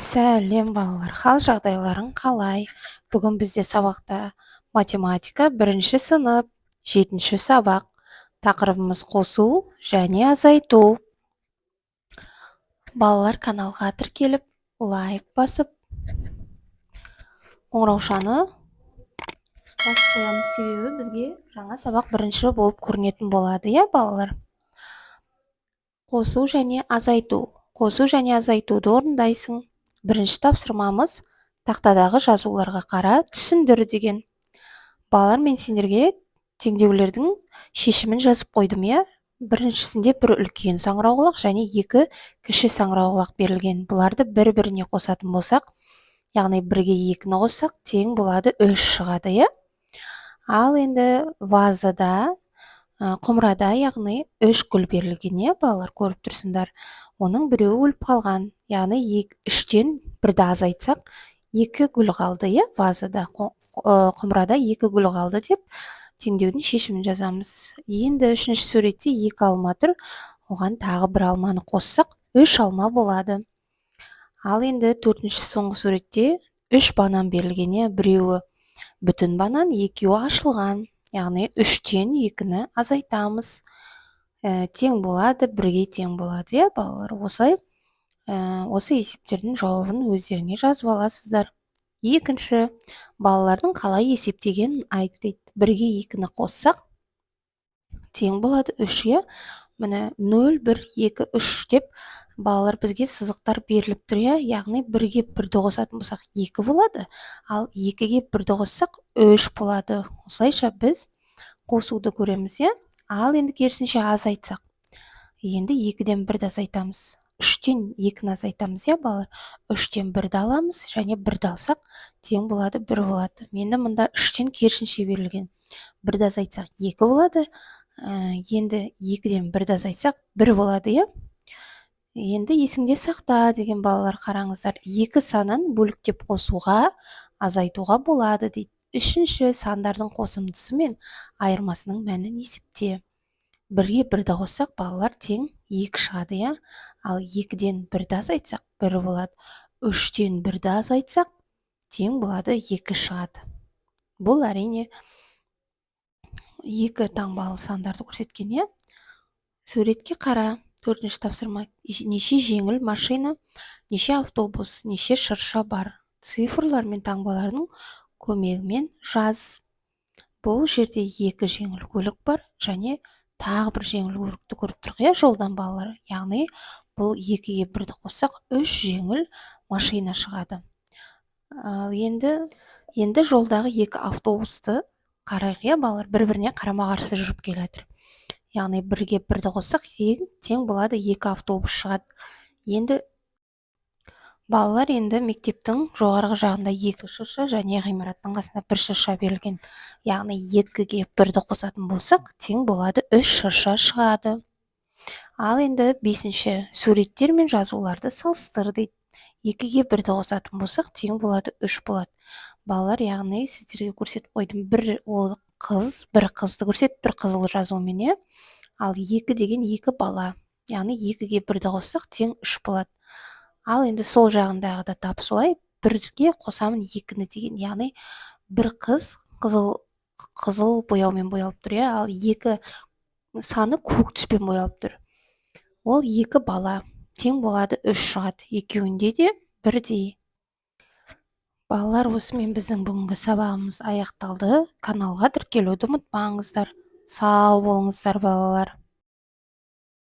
Сәлем балалар, хал жағдайларың қалай? Бүгін бізде сабақта математика 1-ші сынып, 7-ші сабақ. Тақырыбымыз қосу және азайту. Балалар каналға тіркеліп, лайк басып, қоңыраушаны басып қоямыз, себебі бізге жаңа сабақ 1-ші болып көрінетін болады, балалар? Қосу және азайту. Қосу және азайтуды орындайсың. 1-ші тапсырмамыз тақтадағы жазуларға қара, түсіндір деген. Балалар, мен сендерге теңдеулердің шешімін жазып қойдым, 1-шісінде бір үлкен саңырауқұлақ және 2 кіші саңырауқұлақ берілген. Бұларды бір-біріне қосатын болсақ, яғни 1-ге 2-ні қоссақ, тең болады 3 шығады, Ал енді вазада, құмырада, яғни 3 гүл берілген, балалар, көріп тұрсыңдар. Оның біреуі өліп қалған, яғни 3-тен 1-ді азайтсақ, 2 гүл қалды, вазада. Құмырада 2 гүл қалды деп теңдеудің шешімін жазамыз. Енді 3-ші суретте 2 алма тұр, оған тағы 1 алманы қоссақ, 3 алма болады. Ал енді 4-ші соңғы суретте 3 банан берілген, біреуі бүтін банан, екеуі ашылған, яғни 3-тен 2-ні азайтамыз. Тең болады, 1-ге тең болады, балалар. Осы есептердің жауабын өздеріңе жазып аласыздар. Екінші, балалардың қалай есептегенін айт дейді. 1-ге 2-ні қоссақ, тең болады 3, Міне 0, 1, 2, 3 деп балалар бізге сызықтар беріліп тұр, яғни 1-ге 1-ді қосатын болсақ 2 болады, ал 2-ге 1-ді қоссақ 3 болады. Осылайша біз қосуды көреміз, Ал енді керісінше азайтсақ, енді 2-ден 1-ді азайтамыз. 3-тен 2-ні азайтамыз, балалар. 3-тен 1-ді аламыз, және 1-ді алсақ, тең болады 1 болады. Енді мұнда 3-тен керісінше берілген. 1-ді азайтсақ 2 болады. Енді 2-ден 1-ді азайтсақ 1 болады, Енді есіңде сақта деген балалар, қараңыздар. 2 санын бөліктеп қосуға, азайтуға болады дейді. 3-ші сандардың қосындысы мен айырмасының мәнін есепте. 1-ге 1-ді қоссақ, балалар, тең 2 шығады, Ал 2-ден 1-ді азайтсақ 1 болады. 3-тен 1-ді азайтсақ, тең болады 2 шығады. Бұл әрине 2 таңбалы сандарды көрсеткен, Суретке қара. 4-ші тапсырма. Неше жеңіл машина, неше автобус, неше шырша бар. Цифрлар мен таңбалардың көмегімен жаз. Бұл жерде 2 жеңіл көлік бар, және тағы 1 жеңіл көлікті көріп тұрық, жолдан, балалар. Яғни бұл 2-ге 1-ді қоссақ 3 жеңіл машина шығады. Ал енді жолдағы 2 автобусты қарайық, балалар, бір-біріне қарама-қарсы жүріп келатыр. Яғни 1-ге 1-ді қоссақ, тең болады 2 автобус шығады. Енді балалар, енді мектептің жоғарғы жағында 2 шырша және ғимараттың қасында 1 шырша берілген. Яғни 2-ге 1-ді қосатын болсақ, тең болады 3 шырша шығады. Ал енді 5-ші суреттер мен жазуларды салыстыр дейді. 2-ге 1-ді қосатын болсақ, тең болады 3 болады. Балалар, яғни сіздерге көрсетіп қойдым, 1 қызды көрсетіп, 1 қызыл жазумен, Ал 2 деген 2 бала. Яғни 2-ге 1-ді қоссақ, тең 3 болады. Ал енді сол жағындағы да тап солай, 1-ге қосамын 2-ні деген. Яғни 1 қыз қызыл бояумен боялып тұр, ал 2 саны көк түспен боялып тұр. Ол 2 бала. Тең болады 3 шығады. Екеуінде де бірдей. Балалар, осымен біздің бүгінгі сабағымыз аяқталды. Каналға тіркелуді ұмытпаңыздар. Сау болыңыздар, балалар.